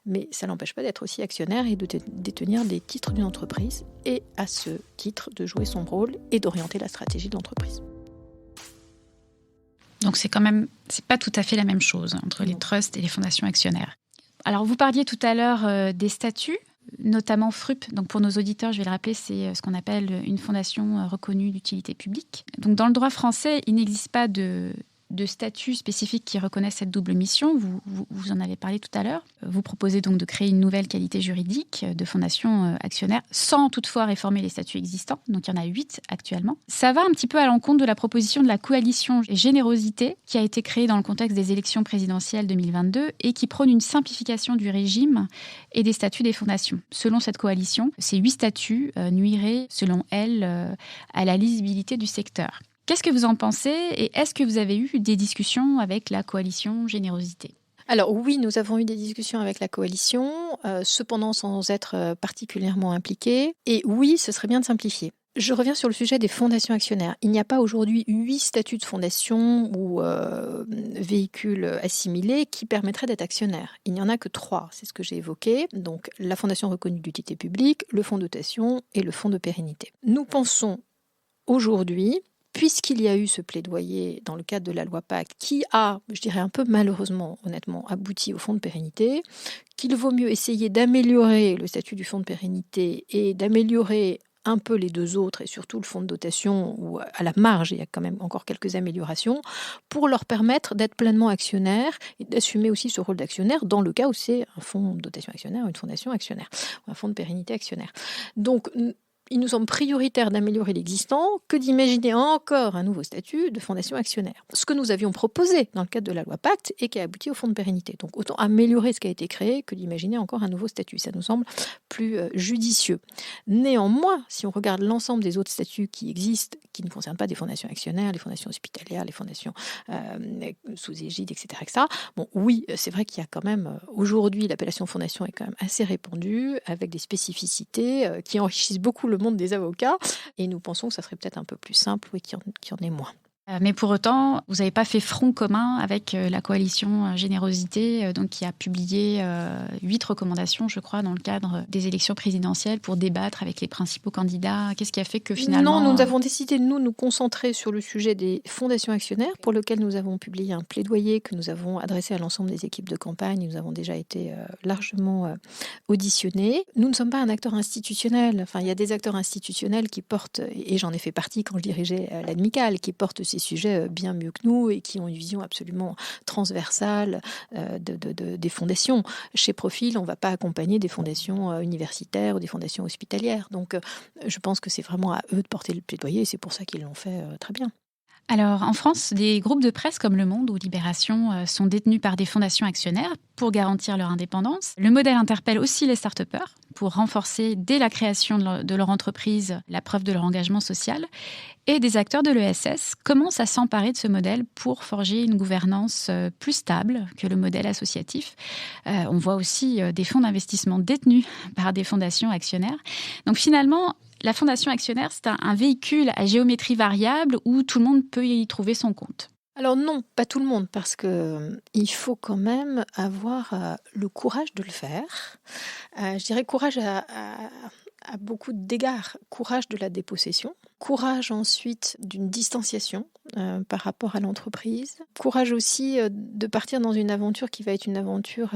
Mais ça n'empêche pas d'être aussi actionnaire et de détenir des titres d'une entreprise et à ce titre de jouer son rôle et d'orienter la stratégie de l'entreprise. Donc c'est pas tout à fait la même chose entre les trusts et les fondations actionnaires. Alors vous parliez tout à l'heure des statuts, notamment FRUP. Donc pour nos auditeurs, je vais le rappeler, c'est ce qu'on appelle une fondation reconnue d'utilité publique. Donc dans le droit français, il n'existe pas de statut spécifique qui reconnaissent cette double mission. Vous en avez parlé tout à l'heure. Vous proposez donc de créer une nouvelle qualité juridique de fondation actionnaire sans toutefois réformer les statuts existants. Donc il y en a 8 actuellement. Ça va un petit peu à l'encontre de la proposition de la coalition Générosité qui a été créée dans le contexte des élections présidentielles 2022 et qui prône une simplification du régime et des statuts des fondations. Selon cette coalition, ces 8 statuts nuiraient, selon elle, à la lisibilité du secteur. Qu'est-ce que vous en pensez et est-ce que vous avez eu des discussions avec la coalition Générosité ? Alors oui, nous avons eu des discussions avec la coalition, cependant sans être particulièrement impliqués. Et oui, ce serait bien de simplifier. Je reviens sur le sujet des fondations actionnaires. Il n'y a pas aujourd'hui 8 statuts de fondation ou véhicules assimilés qui permettraient d'être actionnaire. Il n'y en a que 3, c'est ce que j'ai évoqué. Donc la fondation reconnue d'utilité publique, le fonds de dotation et le fonds de pérennité. Nous pensons aujourd'hui, puisqu'il y a eu ce plaidoyer dans le cadre de la loi Pacte qui a, je dirais un peu malheureusement, honnêtement, abouti au fonds de pérennité, qu'il vaut mieux essayer d'améliorer le statut du fonds de pérennité et d'améliorer un peu les 2 autres et surtout le fonds de dotation où à la marge il y a quand même encore quelques améliorations pour leur permettre d'être pleinement actionnaires et d'assumer aussi ce rôle d'actionnaire dans le cas où c'est un fonds de dotation actionnaire ou une fondation actionnaire ou un fonds de pérennité actionnaire. Donc il nous semble prioritaire d'améliorer l'existant que d'imaginer encore un nouveau statut de fondation actionnaire. Ce que nous avions proposé dans le cadre de la loi Pacte et qui a abouti au fonds de pérennité. Donc autant améliorer ce qui a été créé que d'imaginer encore un nouveau statut. Ça nous semble plus judicieux. Néanmoins, si on regarde l'ensemble des autres statuts qui existent, qui ne concernent pas des fondations actionnaires, les fondations hospitalières, les fondations sous égide, etc., etc. Bon, oui, c'est vrai qu'il y a quand même, aujourd'hui, l'appellation fondation est quand même assez répandue, avec des spécificités qui enrichissent beaucoup le monde des avocats, et nous pensons que ça serait peut-être un peu plus simple, oui, qu'il y en ait moins. Mais pour autant, vous n'avez pas fait front commun avec la coalition Générosité, donc qui a publié 8 recommandations, je crois, dans le cadre des élections présidentielles pour débattre avec les principaux candidats. Qu'est-ce qui a fait que finalement... Non, nous avons décidé de nous concentrer sur le sujet des fondations actionnaires, pour lequel nous avons publié un plaidoyer que nous avons adressé à l'ensemble des équipes de campagne. Nous avons déjà été largement auditionnés. Nous ne sommes pas un acteur institutionnel. Enfin, il y a des acteurs institutionnels qui portent, et j'en ai fait partie quand je dirigeais l'Admicale, qui portent ces sujets bien mieux que nous et qui ont une vision absolument transversale des fondations. Chez Profil, on ne va pas accompagner des fondations universitaires ou des fondations hospitalières. Donc, je pense que c'est vraiment à eux de porter le plaidoyer et c'est pour ça qu'ils l'ont fait très bien. Alors, en France, des groupes de presse comme Le Monde ou Libération sont détenus par des fondations actionnaires pour garantir leur indépendance. Le modèle interpelle aussi les start-upers pour renforcer, dès la création de leur entreprise, la preuve de leur engagement social. Et des acteurs de l'ESS commencent à s'emparer de ce modèle pour forger une gouvernance plus stable que le modèle associatif. On voit aussi des fonds d'investissement détenus par des fondations actionnaires. Donc finalement, la fondation actionnaire, c'est un véhicule à géométrie variable où tout le monde peut y trouver son compte. Alors non, pas tout le monde, parce qu'il faut quand même avoir le courage de le faire. Je dirais courage à beaucoup d'égards. Courage de la dépossession, courage ensuite d'une distanciation par rapport à l'entreprise, courage aussi de partir dans une aventure qui va être une aventure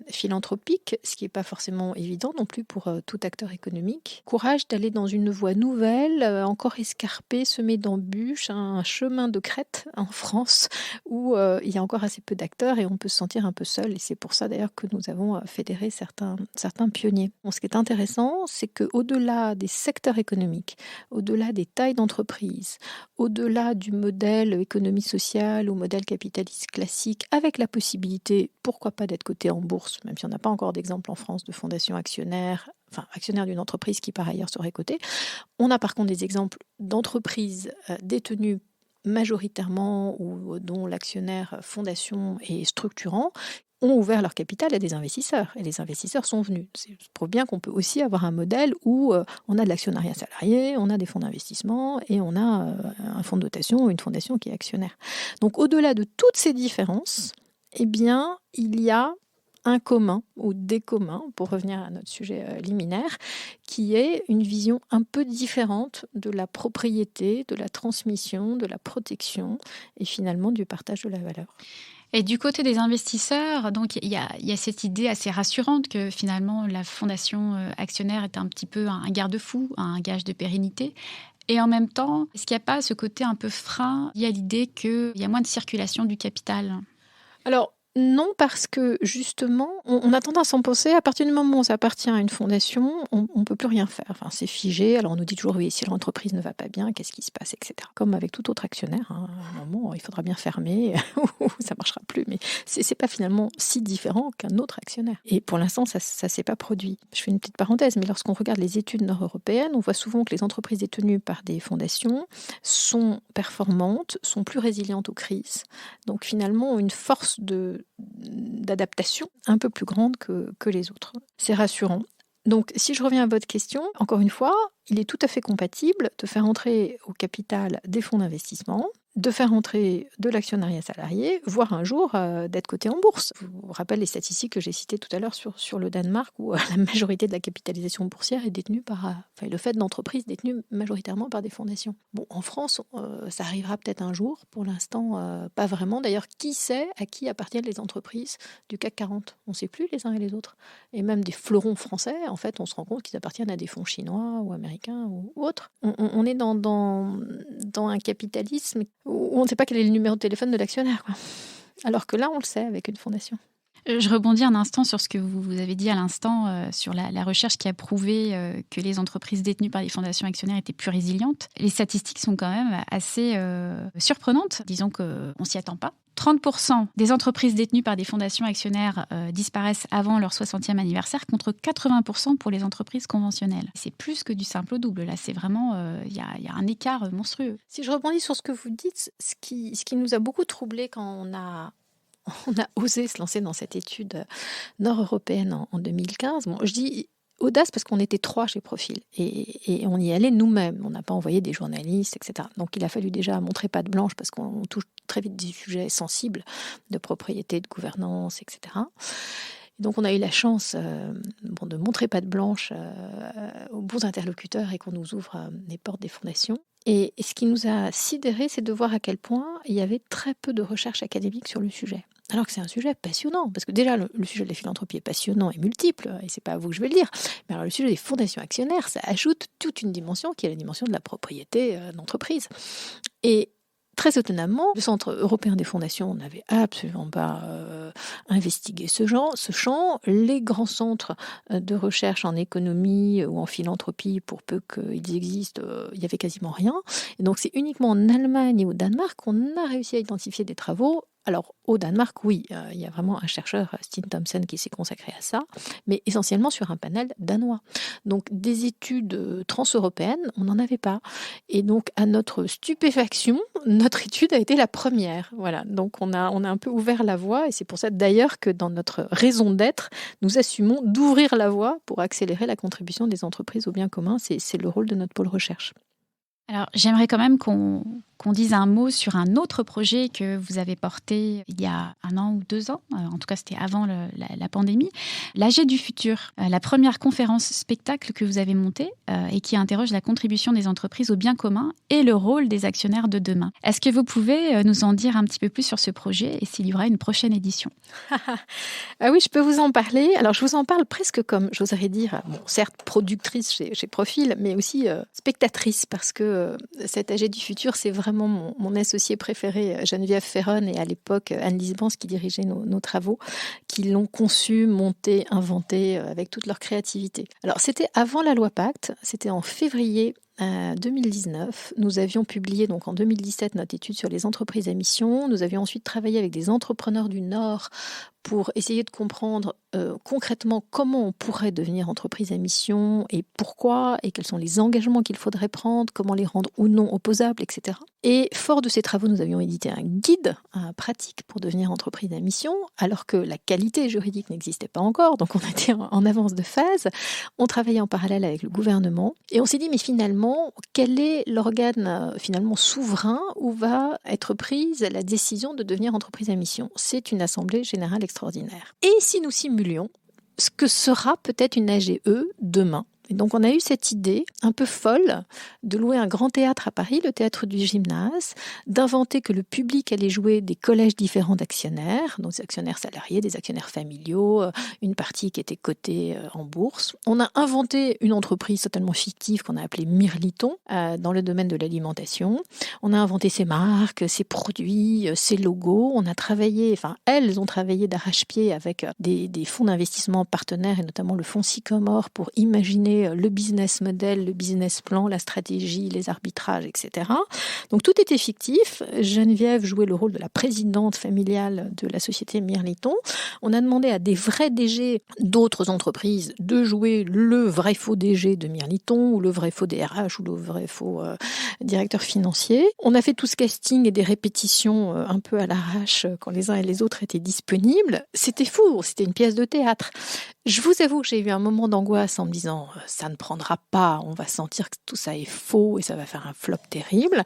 philanthropique, ce qui n'est pas forcément évident non plus pour tout acteur économique, courage d'aller dans une voie nouvelle, encore escarpée, semée d'embûches, un chemin de crête en France où il y a encore assez peu d'acteurs et on peut se sentir un peu seul, et c'est pour ça d'ailleurs que nous avons fédéré certains pionniers. Bon, ce qui est intéressant, c'est qu'au-delà des secteurs économiques, au-delà des tailles d'entreprise, au-delà du modèle économie sociale ou modèle capitaliste classique, avec la possibilité, pourquoi pas, d'être coté en bourse, même si on n'a pas encore d'exemple en France de fondation actionnaire, enfin actionnaire d'une entreprise qui par ailleurs serait cotée. On a par contre des exemples d'entreprises détenues majoritairement ou dont l'actionnaire fondation est structurant, ont ouvert leur capital à des investisseurs et les investisseurs sont venus. Ça prouve bien qu'on peut aussi avoir un modèle où on a de l'actionnariat salarié, on a des fonds d'investissement et on a un fonds de dotation ou une fondation qui est actionnaire. Donc au-delà de toutes ces différences, eh bien, il y a un commun ou des communs, pour revenir à notre sujet liminaire, qui est une vision un peu différente de la propriété, de la transmission, de la protection et finalement du partage de la valeur. Et du côté des investisseurs, donc il y a cette idée assez rassurante que finalement la fondation actionnaire est un petit peu un garde-fou, un gage de pérennité. Et en même temps, est-ce qu'il n'y a pas ce côté un peu frein lié à l'idée qu'il y a moins de circulation du capital ? Alors, non, parce que justement, on a tendance à en penser, à partir du moment où ça appartient à une fondation, on ne peut plus rien faire. Enfin, c'est figé. Alors on nous dit toujours, oui, si l'entreprise ne va pas bien, qu'est-ce qui se passe, etc. Comme avec tout autre actionnaire, à un moment, il faudra bien fermer, ou ça ne marchera plus. Mais ce n'est pas finalement si différent qu'un autre actionnaire. Et pour l'instant, ça ne s'est pas produit. Je fais une petite parenthèse, mais lorsqu'on regarde les études nord-européennes, on voit souvent que les entreprises détenues par des fondations sont performantes, sont plus résilientes aux crises. Donc finalement, ont une force d'adaptation un peu plus grande que les autres. C'est rassurant. Donc, si je reviens à votre question, encore une fois, il est tout à fait compatible de faire entrer au capital des fonds d'investissement, de faire entrer de l'actionnariat salarié, voire un jour d'être coté en bourse. Je vous rappelle les statistiques que j'ai citées tout à l'heure sur le Danemark, où la majorité de la capitalisation boursière est détenue le fait d'entreprises détenues majoritairement par des fondations. Bon, en France, ça arrivera peut-être un jour. Pour l'instant, pas vraiment. D'ailleurs, qui sait à qui appartiennent les entreprises du CAC 40 ? On ne sait plus les uns et les autres. Et même des fleurons français, en fait, on se rend compte qu'ils appartiennent à des fonds chinois ou américains ou autres. On est dans un capitalisme où on ne sait pas quel est le numéro de téléphone de l'actionnaire, quoi. Alors que là, on le sait avec une fondation. Je rebondis un instant sur ce que vous avez dit à l'instant, sur la recherche qui a prouvé que les entreprises détenues par les fondations actionnaires étaient plus résilientes. Les statistiques sont quand même assez surprenantes. Disons qu'on ne s'y attend pas. 30% des entreprises détenues par des fondations actionnaires disparaissent avant leur 60e anniversaire, contre 80% pour les entreprises conventionnelles. C'est plus que du simple au double. Là, c'est vraiment, il y a un écart monstrueux. Si je rebondis sur ce que vous dites, ce qui nous a beaucoup troublé quand on a osé se lancer dans cette étude nord-européenne en 2015. Bon, je dis audace parce qu'on était 3 chez Profil et on y allait nous-mêmes. On n'a pas envoyé des journalistes, etc. Donc il a fallu déjà montrer patte blanche parce qu'on touche très vite des sujets sensibles de propriété, de gouvernance, etc. Et donc on a eu la chance de montrer patte blanche aux bons interlocuteurs et qu'on nous ouvre les portes des fondations. Et ce qui nous a sidérés, c'est de voir à quel point il y avait très peu de recherche académique sur le sujet. Alors que c'est un sujet passionnant, parce que déjà le sujet de la philanthropie est passionnant et multiple, et c'est pas à vous que je vais le dire, mais alors le sujet des fondations actionnaires, ça ajoute toute une dimension qui est la dimension de la propriété d'entreprise. Et très étonnamment, le Centre européen des fondations n'avait absolument pas investigué ce champ. Les grands centres de recherche en économie ou en philanthropie, pour peu qu'ils existent, il n'y avait quasiment rien. Et donc c'est uniquement en Allemagne et au Danemark qu'on a réussi à identifier des travaux. Alors, au Danemark, oui, il y a vraiment un chercheur, Stine Thomsen, qui s'est consacré à ça, mais essentiellement sur un panel danois. Donc, des études transeuropéennes, on n'en avait pas. Et donc, à notre stupéfaction, notre étude a été la première. Voilà, donc on a un peu ouvert la voie, et c'est pour ça d'ailleurs que dans notre raison d'être, nous assumons d'ouvrir la voie pour accélérer la contribution des entreprises au bien commun. C'est le rôle de notre pôle recherche. Alors, j'aimerais quand même qu'on dise un mot sur un autre projet que vous avez porté il y a 1 an ou 2 ans, en tout cas c'était avant la pandémie, l'AG du futur, la première conférence spectacle que vous avez montée et qui interroge la contribution des entreprises au bien commun et le rôle des actionnaires de demain. Est-ce que vous pouvez nous en dire un petit peu plus sur ce projet et s'il y aura une prochaine édition? Ah oui, je peux vous en parler. Alors je vous en parle presque comme, j'oserais dire, bon, certes productrice chez Profil, mais aussi spectatrice, parce que cette AG du futur, c'est vraiment mon associé préféré, Geneviève Ferron, et à l'époque Anne-Lise Bance qui dirigeait nos travaux, qui l'ont conçu, monté, inventé avec toute leur créativité. Alors c'était avant la loi Pacte, c'était en février 2019. Nous avions publié donc en 2017 notre étude sur les entreprises à mission. Nous avions ensuite travaillé avec des entrepreneurs du Nord pour essayer de comprendre concrètement comment on pourrait devenir entreprise à mission et pourquoi, et quels sont les engagements qu'il faudrait prendre, comment les rendre ou non opposables, etc. Et fort de ces travaux, nous avions édité un guide pratique pour devenir entreprise à mission, alors que la qualité juridique n'existait pas encore, donc on était en avance de phase. On travaillait en parallèle avec le gouvernement, et on s'est dit, mais finalement, quel est l'organe finalement souverain où va être prise la décision de devenir entreprise à mission? C'est une assemblée générale extraordinaire. Et si nous simulions ce que sera peut-être une AGE demain? Et donc on a eu cette idée un peu folle de louer un grand théâtre à Paris, le théâtre du Gymnase, d'inventer que le public allait jouer des collèges différents d'actionnaires, donc des actionnaires salariés, des actionnaires familiaux, une partie qui était cotée en bourse. On a inventé une entreprise totalement fictive qu'on a appelée Mirliton dans le domaine de l'alimentation. On a inventé ses marques, ses produits, ses logos. On a travaillé, enfin elles ont travaillé d'arrache-pied avec des fonds d'investissement partenaires et notamment le fonds Sycomore pour imaginer le business model, le business plan, la stratégie, les arbitrages, etc. Donc tout était fictif. Geneviève jouait le rôle de la présidente familiale de la société Mirliton. On a demandé à des vrais DG d'autres entreprises de jouer le vrai faux DG de Mirliton ou le vrai faux DRH ou le vrai faux directeur financier. On a fait tout ce casting et des répétitions un peu à l'arrache quand les uns et les autres étaient disponibles. C'était fou, c'était une pièce de théâtre. Je vous avoue que j'ai eu un moment d'angoisse en me disant ça ne prendra pas, on va sentir que tout ça est faux et ça va faire un flop terrible.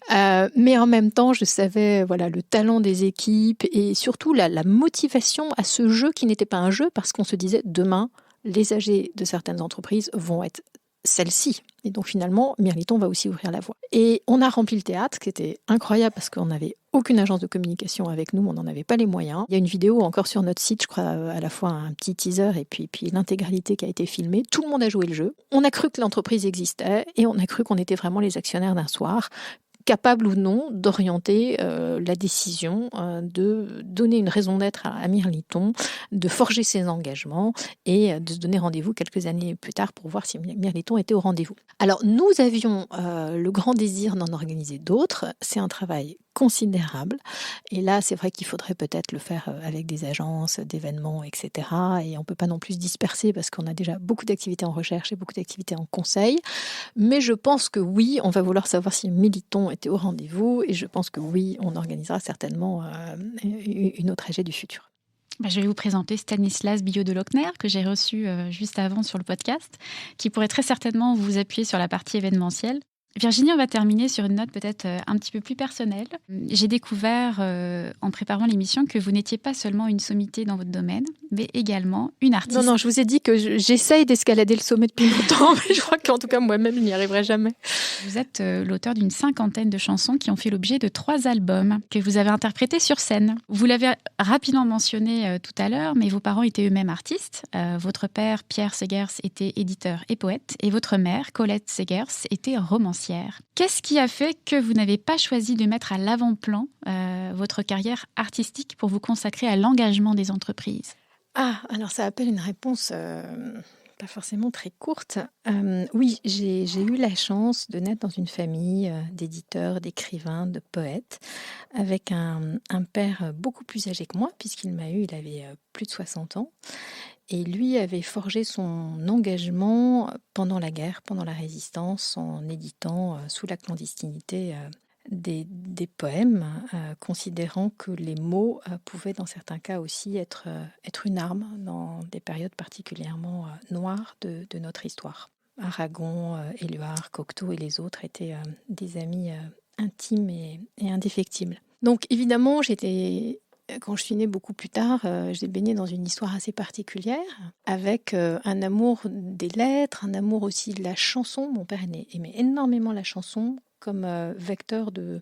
Mais en même temps, je savais le talent des équipes et surtout la motivation à ce jeu qui n'était pas un jeu parce qu'on se disait demain, les AG de certaines entreprises vont être celle-ci. Et donc finalement, Mirliton va aussi ouvrir la voie. Et on a rempli le théâtre, ce qui était incroyable parce qu'on n'avait aucune agence de communication avec nous, on n'en avait pas les moyens. Il y a une vidéo encore sur notre site, je crois, à la fois un petit teaser et puis l'intégralité qui a été filmée. Tout le monde a joué le jeu. On a cru que l'entreprise existait et on a cru qu'on était vraiment les actionnaires d'un soir. capable ou non d'orienter la décision, de donner une raison d'être à Mirliton, de forger ses engagements et de se donner rendez-vous quelques années plus tard pour voir si Mirliton était au rendez-vous. Alors, nous avions le grand désir d'en organiser d'autres. C'est un travail considérable. Et là, c'est vrai qu'il faudrait peut-être le faire avec des agences, d'événements, etc. Et on ne peut pas non plus se disperser parce qu'on a déjà beaucoup d'activités en recherche et beaucoup d'activités en conseil. Mais je pense que oui, on va vouloir savoir si Mirliton était au rendez-vous. Et je pense que oui, on organisera certainement une autre AG du futur. Je vais vous présenter Stanislas Billaud de Lochner, que j'ai reçu juste avant sur le podcast, qui pourrait très certainement vous appuyer sur la partie événementielle. Virginie, on va terminer sur une note peut-être un petit peu plus personnelle. J'ai découvert en préparant l'émission que vous n'étiez pas seulement une sommité dans votre domaine, mais également une artiste. Non, je vous ai dit que j'essaye d'escalader le sommet depuis longtemps, mais je crois qu'en tout cas moi-même, je n'y arriverai jamais. Vous êtes l'auteur d'une 50aine de chansons qui ont fait l'objet de 3 albums que vous avez interprétés sur scène. Vous l'avez rapidement mentionné tout à l'heure, mais vos parents étaient eux-mêmes artistes. Votre père, Pierre Segers, était éditeur et poète, et votre mère, Colette Segers, était romancière. Qu'est-ce qui a fait que vous n'avez pas choisi de mettre à l'avant-plan votre carrière artistique pour vous consacrer à l'engagement des entreprises ? Alors ça appelle une réponse pas forcément très courte. Oui, j'ai eu la chance de naître dans une famille d'éditeurs, d'écrivains, de poètes, avec un père beaucoup plus âgé que moi, puisqu'il m'a eu, il avait plus de 60 ans. Et lui avait forgé son engagement pendant la guerre, pendant la résistance, en éditant sous la clandestinité des poèmes, considérant que les mots pouvaient dans certains cas aussi être une arme dans des périodes particulièrement noires de notre histoire. Aragon, Éluard, Cocteau et les autres étaient des amis intimes et indéfectibles. Donc évidemment, quand je suis née beaucoup plus tard, j'ai baigné dans une histoire assez particulière, avec un amour des lettres, un amour aussi de la chanson. Mon père aimait énormément la chanson comme vecteur de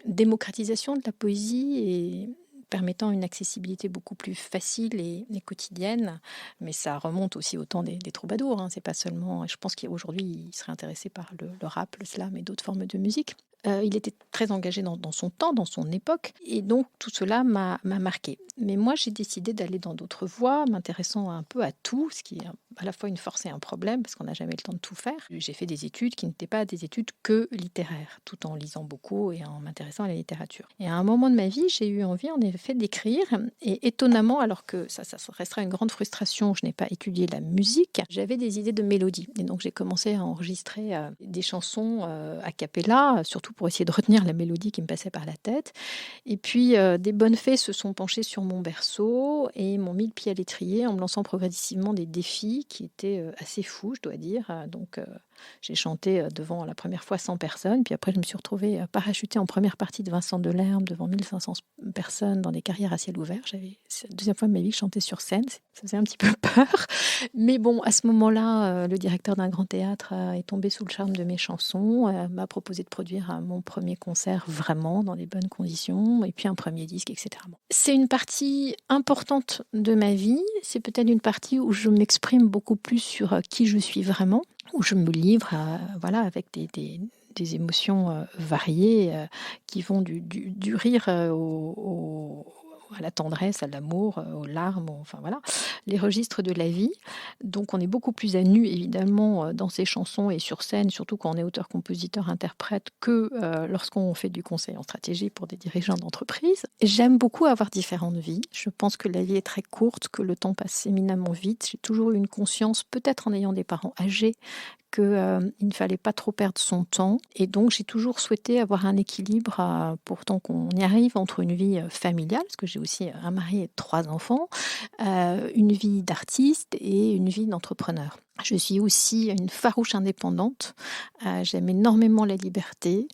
démocratisation de la poésie et permettant une accessibilité beaucoup plus facile et quotidienne. Mais ça remonte aussi au temps des troubadours. C'est pas seulement... Je pense qu'aujourd'hui, il serait intéressé par le rap, le slam et d'autres formes de musique. Il était très engagé dans son temps, dans son époque, et donc tout cela m'a marqué. Mais moi, j'ai décidé d'aller dans d'autres voies, m'intéressant un peu à tout, ce qui est à la fois une force et un problème, parce qu'on n'a jamais le temps de tout faire. J'ai fait des études qui n'étaient pas des études que littéraires, tout en lisant beaucoup et en m'intéressant à la littérature. Et à un moment de ma vie, j'ai eu envie, en effet, d'écrire, et étonnamment, alors que ça restera une grande frustration, je n'ai pas étudié la musique, j'avais des idées de mélodie. Et donc, j'ai commencé à enregistrer des chansons a cappella, surtout pour essayer de retenir la mélodie qui me passait par la tête. Et puis, des bonnes fées se sont penchées sur mon berceau et m'ont mis le pied à l'étrier en me lançant progressivement des défis qui étaient assez fous, je dois dire. Donc, j'ai chanté devant la première fois 100 personnes, puis après je me suis retrouvée parachutée en première partie de Vincent Delerme devant 1500 personnes dans des carrières à ciel ouvert. C'est la deuxième fois de ma vie que je chantais sur scène, ça faisait un petit peu peur. Mais bon, à ce moment-là, le directeur d'un grand théâtre est tombé sous le charme de mes chansons, m'a proposé de produire mon premier concert vraiment dans les bonnes conditions, et puis un premier disque, etc. C'est une partie importante de ma vie, c'est peut-être une partie où je m'exprime beaucoup plus sur qui je suis vraiment, où je me livre avec des émotions variées qui vont du rire à la tendresse, à l'amour, aux larmes, les registres de la vie. Donc on est beaucoup plus à nu, évidemment, dans ces chansons et sur scène, surtout quand on est auteur, compositeur, interprète, que lorsqu'on fait du conseil en stratégie pour des dirigeants d'entreprise. J'aime beaucoup avoir différentes vies. Je pense que la vie est très courte, que le temps passe éminemment vite. J'ai toujours eu une conscience, peut-être en ayant des parents âgés, qu'il ne fallait pas trop perdre son temps. Et donc, j'ai toujours souhaité avoir un équilibre, pourtant qu'on y arrive, entre une vie familiale, parce que j'ai aussi un mari et 3 enfants, une vie d'artiste et une vie d'entrepreneur. Je suis aussi une farouche indépendante. J'aime énormément la liberté.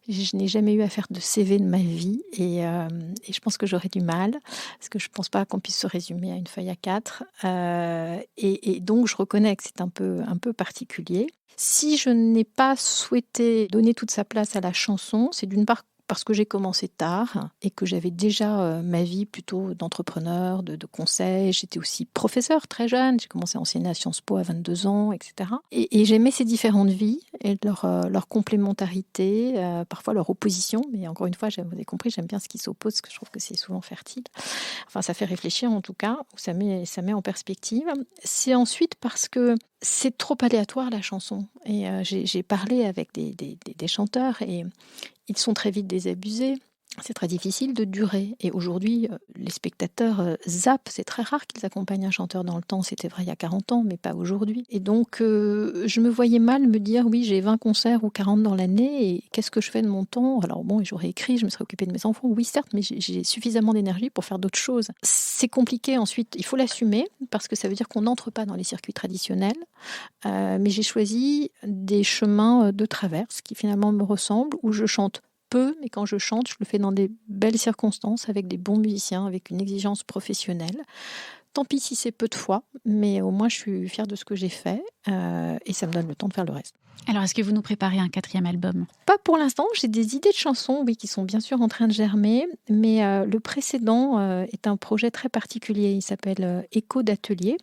Je n'ai jamais eu à faire de CV de ma vie et je pense que j'aurais du mal parce que je ne pense pas qu'on puisse se résumer à une feuille A4. Et donc, je reconnais que c'est un peu particulier. Si je n'ai pas souhaité donner toute sa place à la chanson, c'est d'une part parce que j'ai commencé tard et que j'avais déjà ma vie plutôt d'entrepreneur, de conseil. J'étais aussi professeure très jeune. J'ai commencé à enseigner à Sciences Po à 22 ans, etc. Et j'aimais ces différentes vies et leur complémentarité, parfois leur opposition. Mais encore une fois, vous avez compris, j'aime bien ce qui s'oppose, parce que je trouve que c'est souvent fertile. Enfin, ça fait réfléchir en tout cas, ça met en perspective. C'est ensuite parce que c'est trop aléatoire la chanson. Et j'ai parlé avec des chanteurs et ils sont très vite désabusés. C'est très difficile de durer. Et aujourd'hui, les spectateurs zappent. C'est très rare qu'ils accompagnent un chanteur dans le temps. C'était vrai il y a 40 ans, mais pas aujourd'hui. Et donc, je me voyais mal me dire, oui, j'ai 20 concerts ou 40 dans l'année, et qu'est-ce que je fais de mon temps ? Alors bon, j'aurais écrit, je me serais occupée de mes enfants. Oui, certes, mais j'ai suffisamment d'énergie pour faire d'autres choses. C'est compliqué ensuite. Il faut l'assumer, parce que ça veut dire qu'on n'entre pas dans les circuits traditionnels. Mais j'ai choisi des chemins de traverse qui finalement me ressemblent, où je chante peu, mais quand je chante, je le fais dans des belles circonstances, avec des bons musiciens, avec une exigence professionnelle. Tant pis si c'est peu de fois, mais au moins je suis fière de ce que j'ai fait et ça me donne le temps de faire le reste. Alors, est-ce que vous nous préparez un 4e album ? Pas pour l'instant, j'ai des idées de chansons, oui, qui sont bien sûr en train de germer, mais le précédent est un projet très particulier. Il s'appelle Écho d'atelier.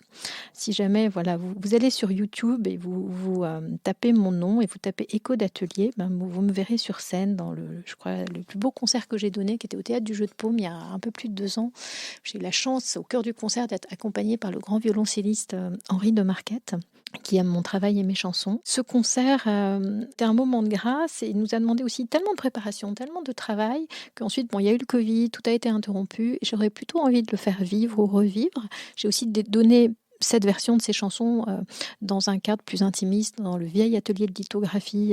Si jamais, voilà, vous allez sur YouTube et vous tapez mon nom et vous tapez Écho d'atelier, vous me verrez sur scène dans je crois, le plus beau concert que j'ai donné, qui était au Théâtre du Jeu de Paume il y a un peu plus de 2 ans. J'ai eu la chance, au cœur du concert, d'être accompagnée par le grand violoncelliste Henri de Marquette, qui aime mon travail et mes chansons. Ce concert était un moment de grâce et il nous a demandé aussi tellement de préparation, tellement de travail, qu'ensuite, il y a eu le Covid, tout a été interrompu et j'aurais plutôt envie de le faire vivre ou revivre. J'ai aussi donné cette version de ces chansons dans un cadre plus intimiste, dans le vieil atelier de lithographie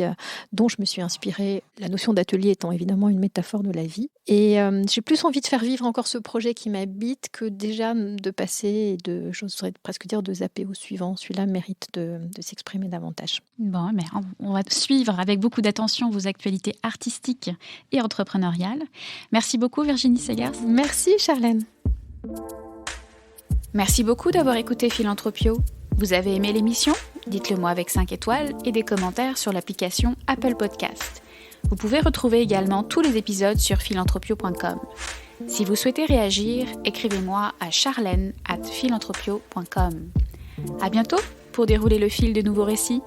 dont je me suis inspirée, la notion d'atelier étant évidemment une métaphore de la vie. Et j'ai plus envie de faire vivre encore ce projet qui m'habite que déjà de passer et j'oserais presque dire, de zapper au suivant. Celui-là mérite de s'exprimer davantage. Bon, mais on va suivre avec beaucoup d'attention vos actualités artistiques et entrepreneuriales. Merci beaucoup Virginie Segers. Merci Charlène. Merci beaucoup d'avoir écouté Philanthropio. Vous avez aimé l'émission ? Dites-le moi avec 5 étoiles et des commentaires sur l'application Apple Podcast. Vous pouvez retrouver également tous les épisodes sur philanthropio.com. Si vous souhaitez réagir, écrivez-moi à charlène@philanthropio.com. À bientôt pour dérouler le fil de nouveaux récits.